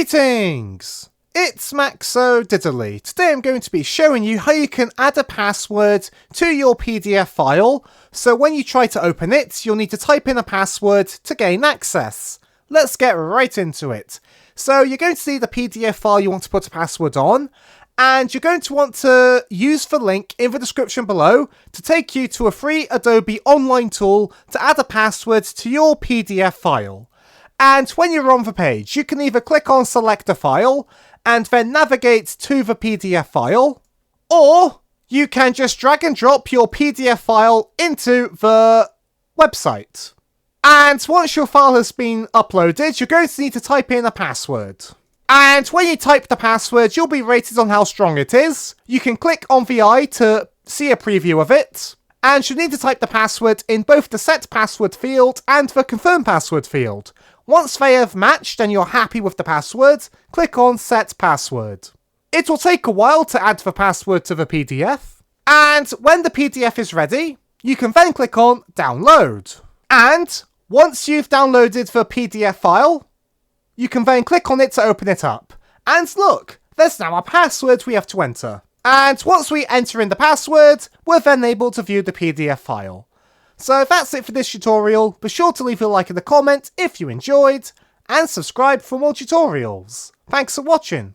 Greetings! It's Maxo Diddly. Today I'm going to be showing you how you can add a password to your PDF file, so when you try to open it, you'll need to type in a password to gain access. Let's get right into it. So you're going to see the PDF file you want to put a password on, and you're going to want to use the link in the description below to take you to a free Adobe online tool to add a password to your PDF file. And when you're on the page, you can either click on select a file and then navigate to the PDF file, or you can just drag and drop your PDF file into the website. And once your file has been uploaded, you're going to need to type in a password. And when you type the password, you'll be rated on how strong it is. You can click on the eye to see a preview of it. And you'll need to type the password in both the set password field and the confirm password field. Once they have matched and you're happy with the password, click on set password. It will take a while to add the password to the PDF. And when the PDF is ready, you can then click on download. And once you've downloaded the PDF file, you can then click on it to open it up. And look, there's now a password we have to enter. And once we enter in the password, we're then able to view the PDF file. So that's it for this tutorial. Be sure to leave a like in the comment if you enjoyed, and subscribe for more tutorials. Thanks for watching.